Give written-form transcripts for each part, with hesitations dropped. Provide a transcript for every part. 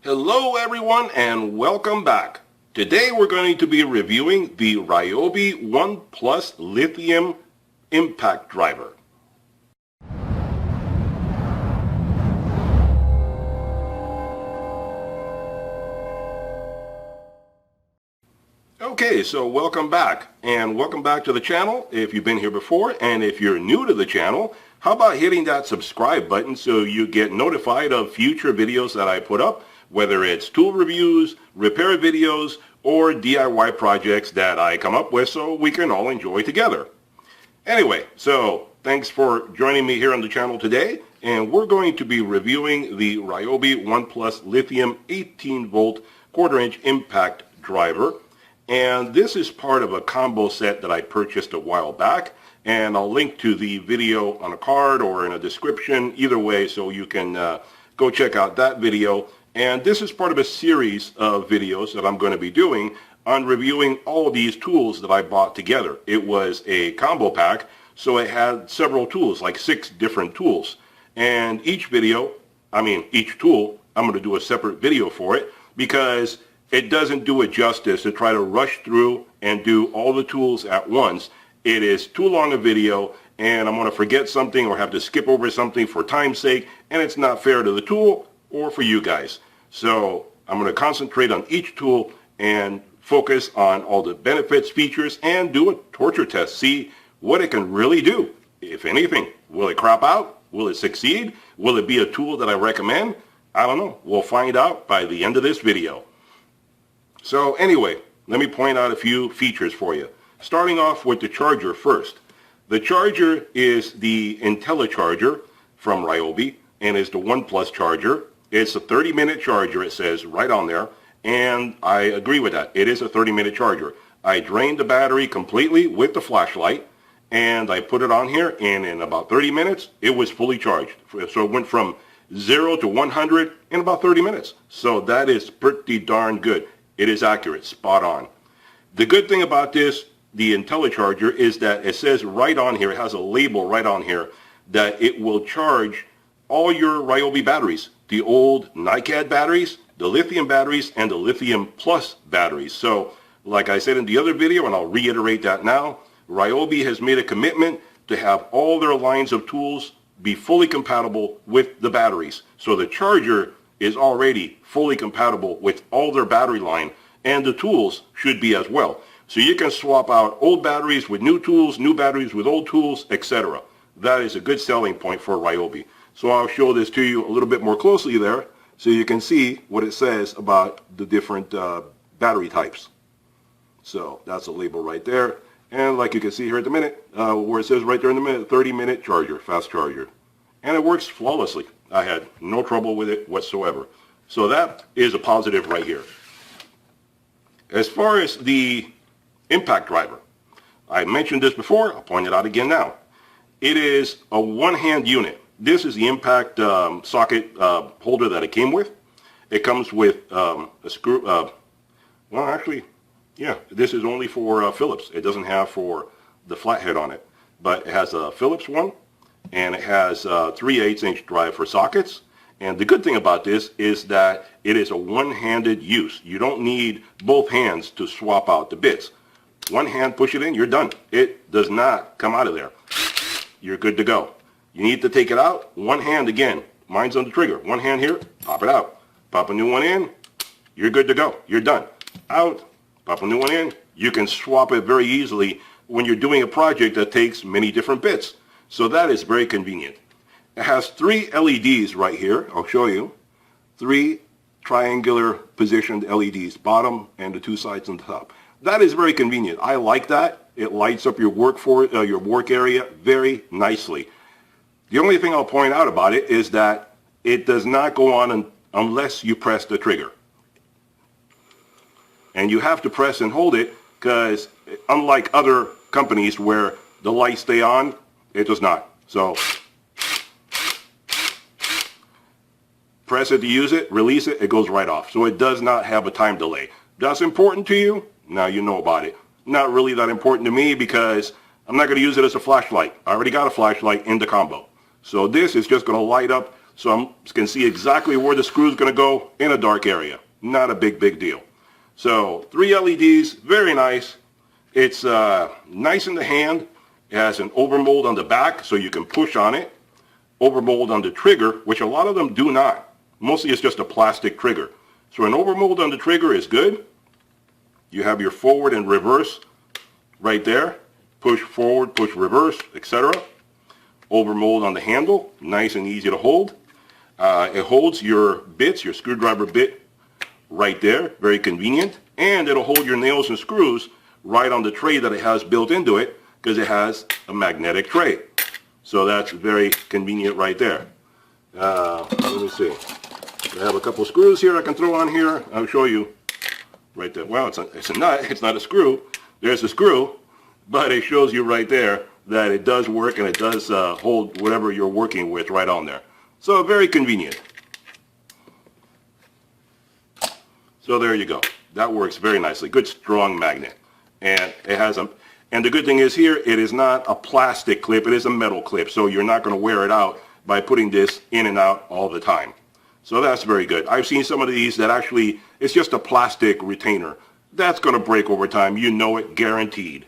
Hello everyone and welcome back. Today we're going to be reviewing the Ryobi One Plus Lithium Impact Driver. Okay, so welcome back, and welcome back to the channel if you've been here before, and if you're new to the channel, how about hitting that subscribe button so you get notified of future videos that I put up, whether it's tool reviews, repair videos, or DIY projects that I come up with so we can all enjoy together. Anyway, so thanks for joining me here on the channel today, and we're going to be reviewing the Ryobi One Plus Lithium 18-volt quarter-inch impact driver. And this is part of a combo set that I purchased a while back, and I'll link to the video on a card or in a description, either way, so you can go check out that video. And this is part of a series of videos that I'm going to be doing on reviewing all of these tools that I bought together. It was a combo pack, so it had several tools, like 6 different tools. And each tool, I'm going to do a separate video for it because it doesn't do it justice to try to rush through and do all the tools at once. It is too long a video, and I'm going to forget something or have to skip over something for time's sake, and it's not fair to the tool or for you guys. So I'm going to concentrate on each tool and focus on all the benefits, features, and do a torture test. See what it can really do, if anything. Will it crop out? Will it succeed? Will it be a tool that I recommend? I don't know. We'll find out by the end of this video. So anyway, let me point out a few features for you. Starting off with the charger first. The charger is the IntelliCharger from Ryobi, and is the One Plus charger. It's a 30-minute charger, it says right on there, and I agree with that. It is a 30-minute charger. I drained the battery completely with the flashlight, and I put it on here, and in about 30 minutes, it was fully charged. So it went from 0 to 100 in about 30 minutes. So that is pretty darn good. It is accurate, spot on. The good thing about this, the IntelliCharger, is that it says right on here, it has a label right on here, that it will charge all your Ryobi batteries, the old NiCad batteries, the lithium batteries, and the lithium plus batteries. So, like I said in the other video, and I'll reiterate that now, Ryobi has made a commitment to have all their lines of tools be fully compatible with the batteries. So the charger is already fully compatible with all their battery line, and the tools should be as well. So you can swap out old batteries with new tools, new batteries with old tools, etc. That is a good selling point for Ryobi. So I'll show this to you a little bit more closely there so you can see what it says about the different battery types. So that's a label right there. And like you can see here at the minute, where it says right there in the minute, 30-minute charger, fast charger. And it works flawlessly. I had no trouble with it whatsoever. So that is a positive right here. As far as the impact driver, I mentioned this before, I'll point it out again now. It is a one-hand unit. This is the impact socket holder that it came with. It comes with a screw, well actually, yeah, this is only for Phillips. It doesn't have for the flathead on it, but it has a Phillips one, and it has 3/8" drive for sockets. And the good thing about this is that it is a one-handed use. You don't need both hands to swap out the bits. One hand, push it in, you're done. It does not come out of there. You're good to go. You need to take it out, one hand again. Mine's on the trigger. One hand here, pop it out. Pop a new one in, you're good to go. You're done. Out, pop a new one in. You can swap it very easily when you're doing a project that takes many different bits. So that is very convenient. It has 3 LEDs right here. I'll show you. 3 triangular positioned LEDs, bottom and the 2 sides on the top. That is very convenient. I like that. It lights up your work area very nicely. The only thing I'll point out about it is that it does not go on unless you press the trigger. And you have to press and hold it because unlike other companies where the lights stay on, it does not. So press it to use it, release it, it goes right off. So it does not have a time delay. That's important to you? Now you know about it. Not really that important to me because I'm not going to use it as a flashlight. I already got a flashlight in the combo. So this is just going to light up so I can see exactly where the screw is going to go in a dark area. Not a big deal. So 3 LEDs, very nice. It's nice in the hand. It has an overmold on the back so you can push on it. Overmold on the trigger, which a lot of them do not. Mostly it's just a plastic trigger. So an overmold on the trigger is good. You have your forward and reverse right there. Push forward, push reverse, etc. Overmold on the handle, nice and easy to hold. It holds your bits, your screwdriver bit right there, very convenient. And it'll hold your nails and screws right on the tray that it has built into it because it has a magnetic tray. So that's very convenient right there. Let me see. I have a couple screws here I can throw on here. I'll show you right there. Well, it's a nut. It's not a screw. There's a screw, but it shows you right there that it does work and it does hold whatever you're working with right on there. So very convenient. So there you go. That works very nicely. Good strong magnet. And it has and the good thing is here, it is not a plastic clip. It is a metal clip. So you're not going to wear it out by putting this in and out all the time. So that's very good. I've seen some of these that actually, it's just a plastic retainer. That's going to break over time. You know it, guaranteed.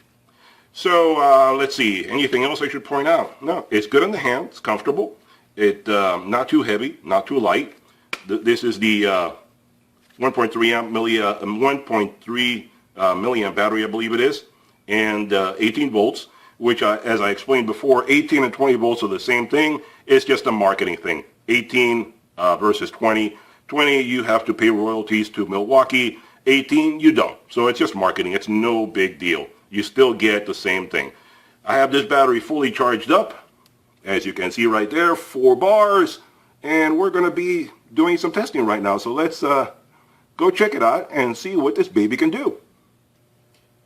So let's see. Anything else I should point out? No, it's good in the hand. It's comfortable. It not too heavy, not too light. This is the 1.3 milliamp battery, I believe it is, and 18 volts, which as I explained before, 18 and 20 volts are the same thing. It's just a marketing thing. 18 versus 20. 20, you have to pay royalties to Milwaukee. 18, you don't. So it's just marketing. It's no big deal. You still get the same thing. I have this battery fully charged up. As you can see right there, 4 bars. And we're going to be doing some testing right now. So let's go check it out and see what this baby can do.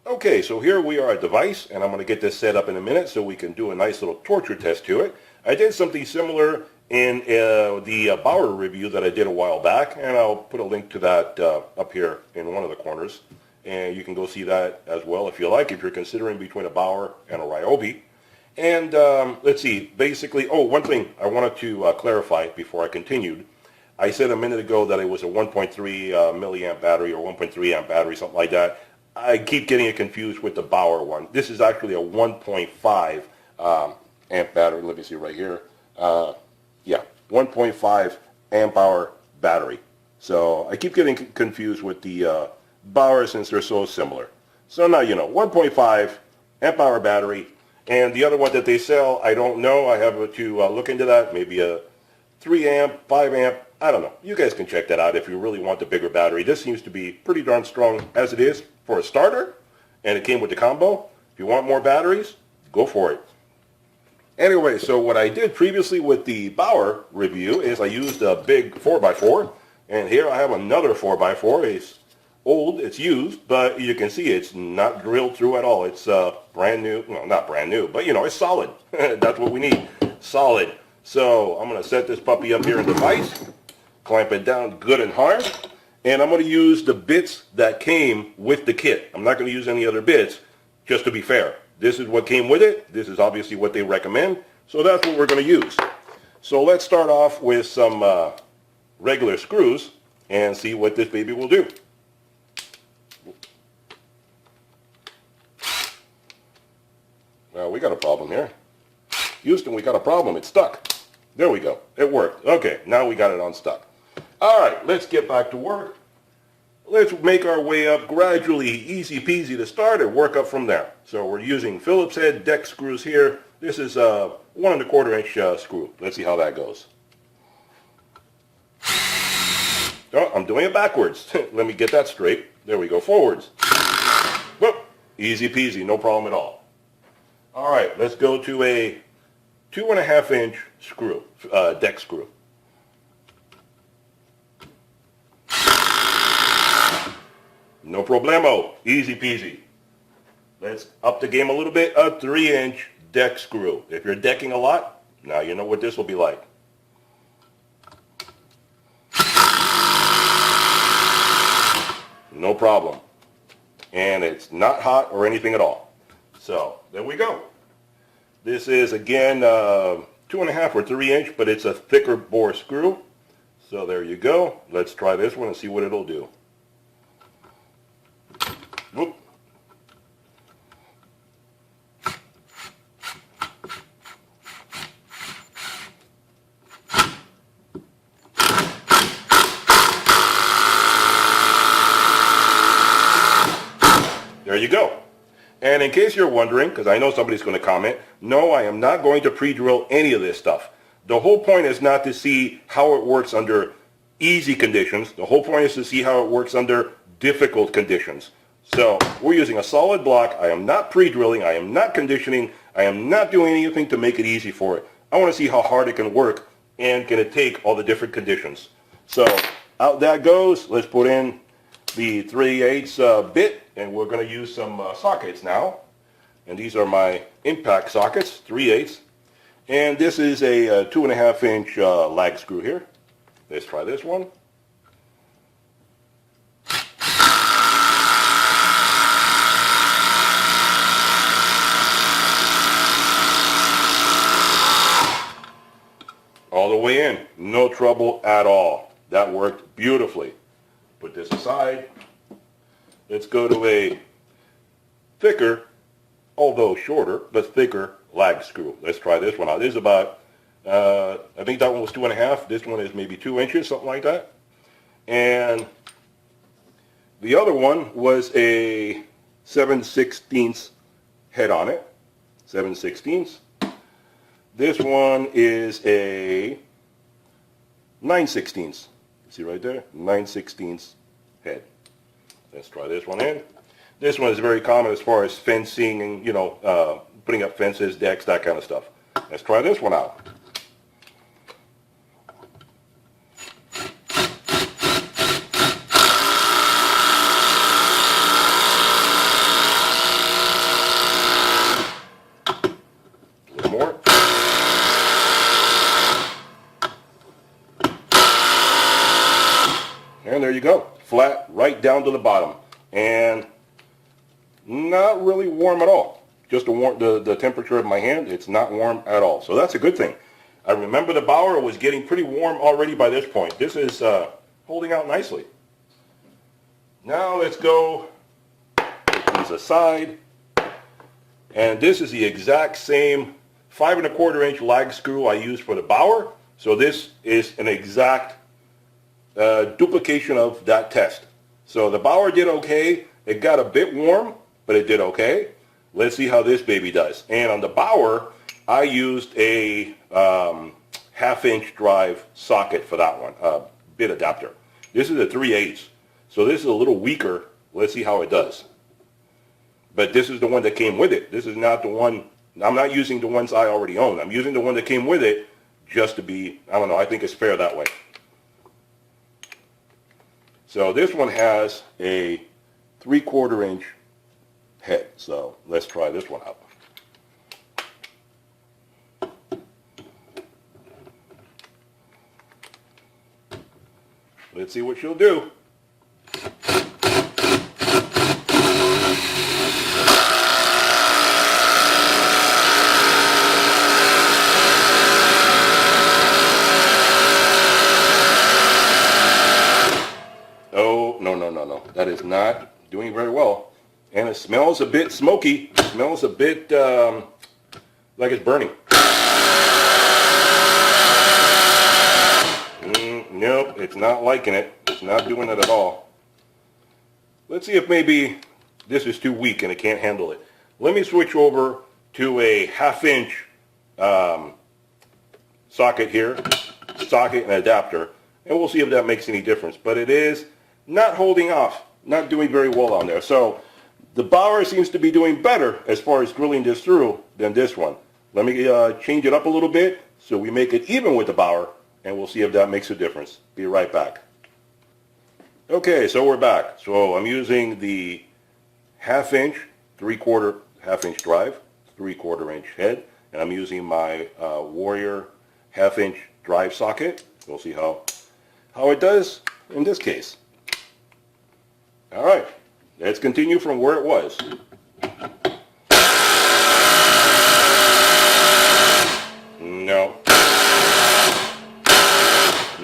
Okay, so here we are at device, and I'm going to get this set up in a minute so we can do a nice little torture test to it. I did something similar in the Bauer review that I did a while back, and I'll put a link to that up here in one of the corners. And you can go see that as well if you like, if you're considering between a Bauer and a Ryobi. And let's see, basically, oh, one thing I wanted to clarify before I continued. I said a minute ago that it was a 1.3 milliamp battery or 1.3 amp battery, something like that. I keep getting it confused with the Bauer one. This is actually a 1.5 amp battery. Let me see right here. Yeah, 1.5 amp hour battery. So I keep getting confused with the Bauer since they're so similar. So now you know, 1.5 amp hour battery. And the other one that they sell, I don't know. I have to look into that. Maybe a 3 amp, 5 amp. I don't know. You guys can check that out if you really want the bigger battery. This seems to be pretty darn strong as it is for a starter. And it came with the combo. If you want more batteries, go for it. Anyway, so what I did previously with the Bauer review is I used a big 4x4. And here I have another 4x4. It's old, it's used, but you can see it's not drilled through at all. It's brand new. Well, not brand new, but you know, it's solid. That's what we need. Solid. So I'm going to set this puppy up here in the vise, clamp it down good and hard, and I'm going to use the bits that came with the kit. I'm not going to use any other bits, just to be fair. This is what came with it. This is obviously what they recommend, so that's what we're going to use. So let's start off with some regular screws and see what this baby will do. Well, we got a problem here. Houston, we got a problem. It's stuck. There we go. It worked. Okay, now we got it unstuck. All right, let's get back to work. Let's make our way up gradually, easy peasy to start and work up from there. So we're using Phillips head deck screws here. This is a 1 1/4 inch screw. Let's see how that goes. Oh, I'm doing it backwards. Let me get that straight. There we go, forwards. Whoop. Easy peasy, no problem at all. All right, let's go to a 2 1/2 inch screw, deck screw. No problemo, easy peasy. Let's up the game a little bit, a 3 inch deck screw. If you're decking a lot, now you know what this will be like. No problem. And it's not hot or anything at all. So, there we go. This is, again, 2 2.5 or 3 inch, but it's a thicker bore screw. So there you go. Let's try this one and see what it'll do. Whoop. There you go. And in case you're wondering, because I know somebody's going to comment, no, I am not going to pre-drill any of this stuff. The whole point is not to see how it works under easy conditions. The whole point is to see how it works under difficult conditions. So we're using a solid block. I am not pre-drilling. I am not conditioning. I am not doing anything to make it easy for it. I want to see how hard it can work and can it take all the different conditions. So out that goes. Let's put in the 3/8 bit, and we're going to use some sockets now. And these are my impact sockets, 3/8. And this is a 2.5 inch lag screw here. Let's try this one. All the way in, no trouble at all. That worked beautifully. Put this aside. Let's go to a thicker, although shorter, but thicker lag screw. Let's try this one out. This is about, I think that one was 2.5. This one is maybe 2 inches, something like that. And the other one was a 7/16 head on it. 7/16. This one is a 9/16. See right there? 9/16 head. Let's try this one in. This one is very common as far as fencing and, you know, putting up fences, decks, that kind of stuff. Let's try this one out. A little more. And there you go. Flat right down to the bottom. And not really warm at all. Just the temperature of my hand, it's not warm at all. So that's a good thing. I remember the Bauer was getting pretty warm already by this point. This is holding out nicely. Now let's go put these aside. And this is the exact same 5¼ inch lag screw I used for the Bauer. So this is an exact duplication of that test. So the Bauer did okay. It got a bit warm, but it did okay. Let's see how this baby does. And on the Bauer, I used a 1/2 inch drive socket for that one, bit adapter. This is a 3/8, so this is a little weaker. Let's see how it does. But this is the one that came with it. This is not the one, I'm not using the ones I already own. I'm using the one that came with it just to be, I don't know, I think it's fair that way. So this one has a 3/4 inch head. So let's try this one out. Let's see what she'll do. Oh, no. That is not doing very well. And it smells a bit smoky. It smells a bit like it's burning. Nope, it's not liking it. It's not doing it at all. Let's see if maybe this is too weak and it can't handle it. Let me switch over to a 1/2 inch socket here, socket and adapter, and we'll see if that makes any difference. But it is not holding off, not doing very well on there. So the Bauer seems to be doing better as far as drilling this through than this one. Let me change it up a little bit so we make it even with the Bauer, and we'll see if that makes a difference. Be right back. Okay, so we're back. So I'm using the 1/2 inch, 1/2 inch drive, 3/4 inch head, and I'm using my Warrior 1/2 inch drive socket. We'll see how it does in this case. All right, let's continue from where it was. No.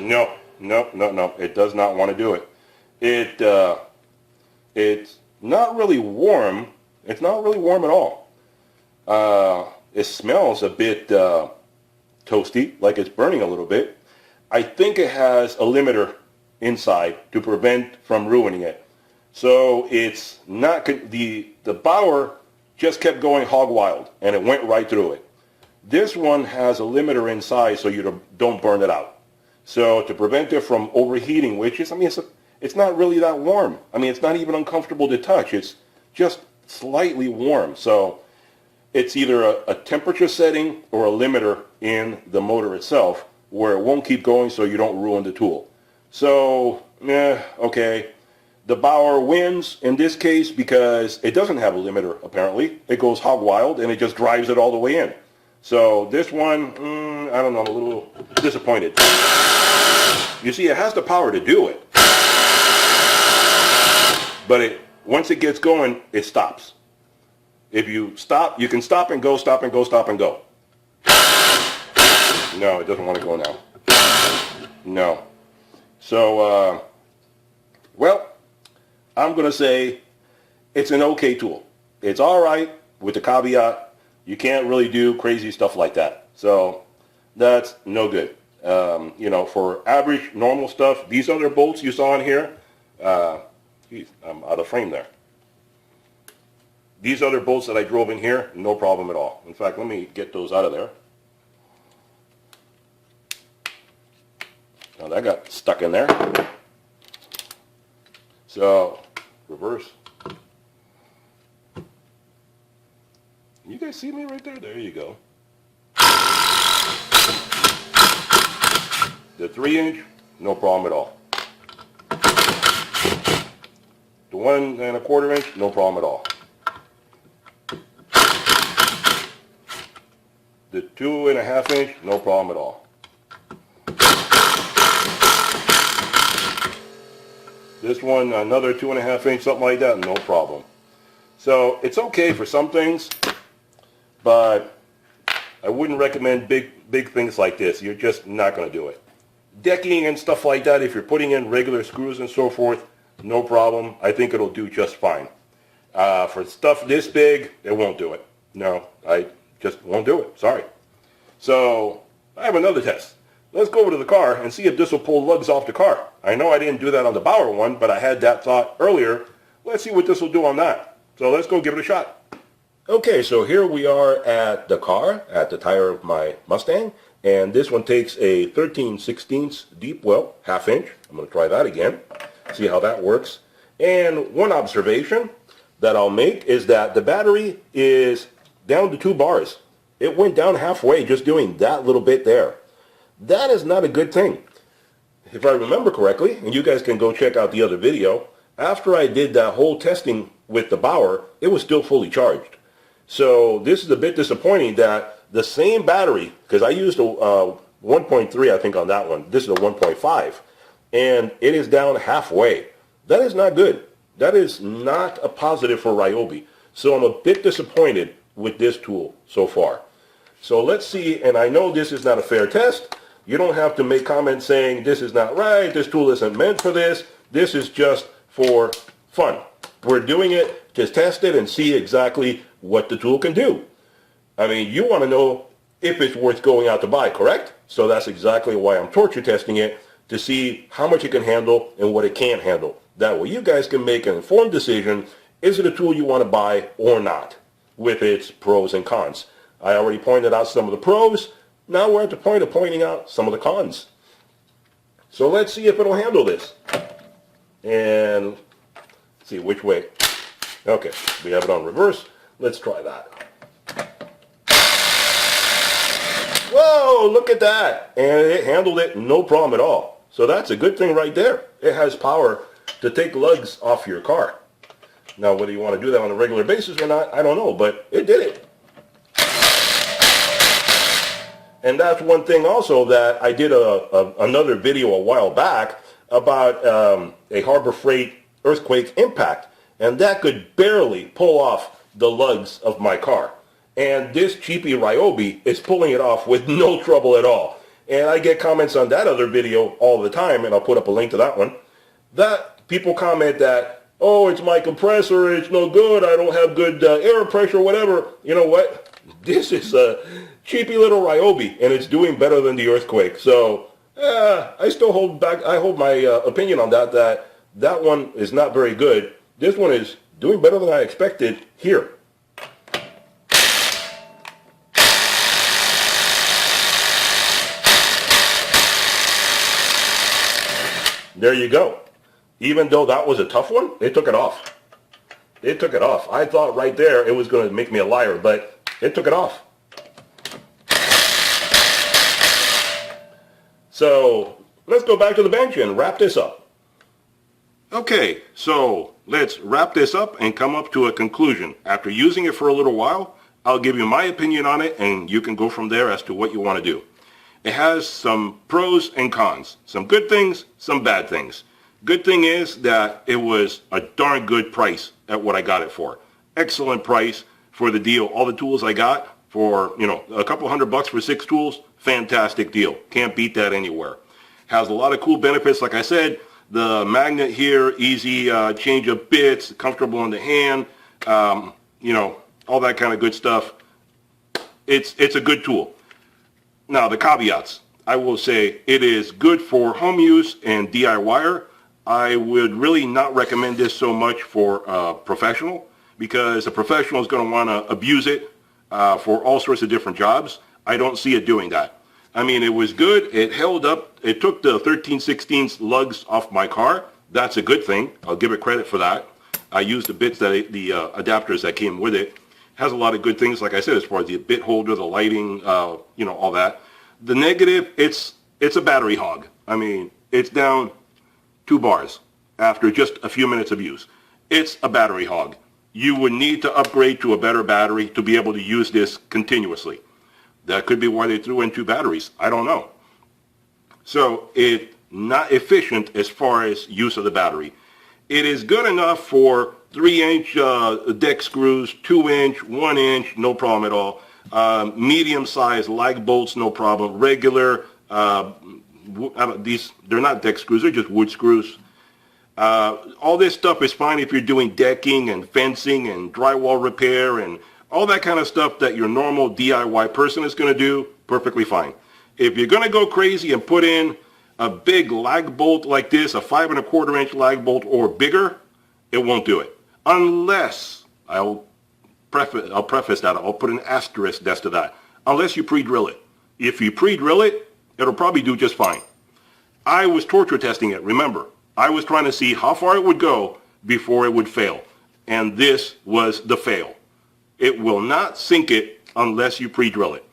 No, no, no, no. It does not want to do it. It's not really warm. It's not really warm at all. It smells a bit toasty, like it's burning a little bit. I think it has a limiter inside to prevent from ruining it. So it's not, the Bauer just kept going hog wild and it went right through it. This one has a limiter inside so you don't burn it out. So to prevent it from overheating, which is, I mean, it's not really that warm. I mean, it's not even uncomfortable to touch. It's just slightly warm. So it's either a temperature setting or a limiter in the motor itself where it won't keep going so you don't ruin the tool. So, okay. The Bauer wins in this case because it doesn't have a limiter, apparently. It goes hog wild and it just drives it all the way in. So this one, I don't know, I'm a little disappointed. You see, it has the power to do it. But once it gets going, it stops. If you stop, you can stop and go, stop and go, stop and go. No, it doesn't want to go now. No. So, well, I'm going to say it's an okay tool. It's all right with the caveat. You can't really do crazy stuff like that. So that's no good. You know, for average, normal stuff, these other bolts you saw in here, geez, I'm out of frame there. These other bolts that I drove in here, no problem at all. In fact, let me get those out of there. Now that got stuck in there. So, reverse. You guys see me right there? There you go. The 3-inch, no problem at all. The 1 1/4 inch, no problem at all. The 2 1/2 inch, no problem at all. This one, another 2 1/2 inch, something like that, no problem. So it's okay for some things, but I wouldn't recommend big things like this. You're just not going to do it. Decking and stuff like that, if you're putting in regular screws and so forth, no problem. I think it'll do just fine. For stuff this big, it won't do it. No, I just won't do it. Sorry. So I have another test. Let's go over to the car and see if this will pull lugs off the car. I know I didn't do that on the Bauer one, but I had that thought earlier. Let's see what this will do on that. So let's go give it a shot. Okay, so here we are at the car, at the tire of my Mustang. And this one takes a 13/16 deep well, 1/2 inch. I'm going to try that again, see how that works. And one observation that I'll make is that the battery is down to 2 bars. It went down halfway just doing that little bit there. That is not a good thing. If I remember correctly, and you guys can go check out the other video, after I did that whole testing with the Bauer, it was still fully charged. So this is a bit disappointing that the same battery, because I used a 1.3 I think on that one, this is a 1.5, and it is down halfway. That is not good. That is not a positive for Ryobi. So I'm a bit disappointed with this tool so far. So let's see, and I know this is not a fair test. You don't have to make comments saying this is not right, this tool isn't meant for this. This is just for fun. We're doing it to test it and see exactly what the tool can do. I mean, you want to know if it's worth going out to buy, correct? So that's exactly why I'm torture testing it, to see how much it can handle and what it can't handle. That way you guys can make an informed decision, is it a tool you want to buy or not, with its pros and cons. I already pointed out some of the pros. Now we're at the point of pointing out some of the cons. So let's see if it'll handle this. And let's see which way. Okay, we have it on reverse. Let's try that. Whoa, look at that. And it handled it no problem at all. So that's a good thing right there. It has power to take lugs off your car. Now, whether you want to do that on a regular basis or not, I don't know, but it did it. And that's one thing also that I did another video a while back about a Harbor Freight earthquake impact. And that could barely pull off the lugs of my car. And this cheapy Ryobi is pulling it off with no trouble at all. and I get comments on that other video all the time, and I'll put up a link to that one, that people comment that, oh, it's my compressor, it's no good, I don't have good air pressure, whatever. You know what? This is a cheapy little Ryobi, and it's doing better than the Earthquake. So, I still hold back, I hold my opinion on that, that one is not very good. This one is doing better than I expected here. There you go. Even though that was a tough one, it took it off. It took it off. I thought right there it was going to make me a liar, but it took it off. So let's go back to the bench and wrap this up. Okay, so let's wrap this up and come up to a conclusion. After using it for a little while, I'll give you my opinion on it, and you can go from there as to what you want to do. It has some pros and cons, some good things, some bad things. Good thing is that it was a darn good price at what I got it for. Excellent price for the deal. All the tools I got for, a couple $100 for 6 tools, fantastic deal. Can't beat that anywhere. Has a lot of cool benefits. Like I said, the magnet here, easy change of bits, comfortable in the hand, all that kind of good stuff. It's a good tool. Now, the caveats. I will say it is good for home use and DIYer. I would really not recommend this so much for a professional, because a professional is going to want to abuse it for all sorts of different jobs. I don't see it doing that. I mean, it was good. It held up. It took the 13/16 lugs off my car. That's a good thing. I'll give it credit for that. I used the bits, the adapters that came with it. Has a lot of good things, like I said, as far as the bit holder, the lighting, all that. The negative, it's a battery hog. I mean, it's down 2 bars after just a few minutes of use. It's a battery hog. You would need to upgrade to a better battery to be able to use this continuously. That could be why they threw in 2 batteries. I don't know. So it's not efficient as far as use of the battery. It is good enough for 3-inch deck screws, 2-inch, 1-inch, no problem at all. Medium-sized lag bolts, no problem. Regular, they're not deck screws, they're just wood screws. All this stuff is fine if you're doing decking and fencing and drywall repair and all that kind of stuff that your normal DIY person is going to do, perfectly fine. If you're going to go crazy and put in a big lag bolt like this, a 5 1/4-inch lag bolt or bigger, it won't do it. Unless, I'll preface that, I'll put an asterisk next to that, unless you pre-drill it. If you pre-drill it, it'll probably do just fine. I was torture testing it, remember. I was trying to see how far it would go before it would fail. And this was the fail. It will not sink it unless you pre-drill it.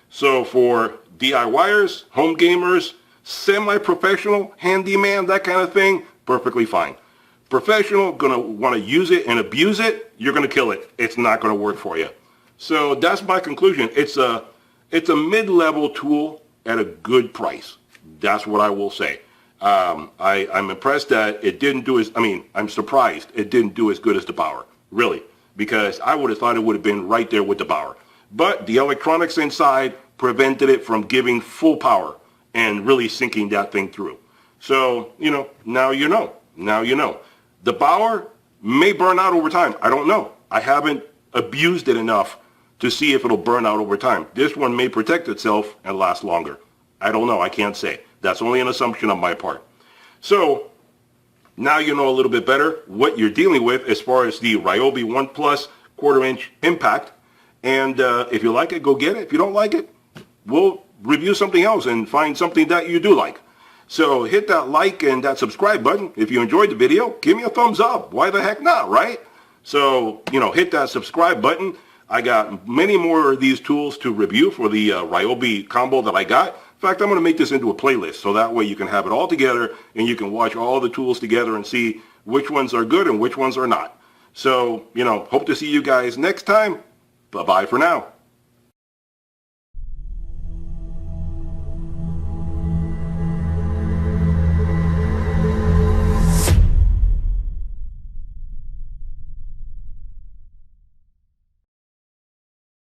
So for DIYers, home gamers, semi-professional, handyman, that kind of thing, perfectly fine. Professional, gonna want to use it and abuse it, you're gonna kill it. It's not gonna work for you. So that's my conclusion. It's a mid-level tool at a good price. That's what I will say. I'm impressed that it didn't do I'm surprised it didn't do as good as the Bauer, really, because I would have thought it would have been right there with the Bauer. But the electronics inside prevented it from giving full power and really sinking that thing through. So, now you know. Now you know. The Bauer may burn out over time. I don't know. I haven't abused it enough to see if it'll burn out over time. This one may protect itself and last longer. I don't know. I can't say. That's only an assumption on my part. So now you know a little bit better what you're dealing with as far as the Ryobi One Plus 1/4-inch impact. And if you like it, go get it. If you don't like it, we'll review something else and find something that you do like. So hit that like and that subscribe button. If you enjoyed the video, give me a thumbs up. Why the heck not, right? So, hit that subscribe button. I got many more of these tools to review for the Ryobi combo that I got. In fact, I'm going to make this into a playlist so that way you can have it all together and you can watch all the tools together and see which ones are good and which ones are not. So, hope to see you guys next time. Bye-bye for now.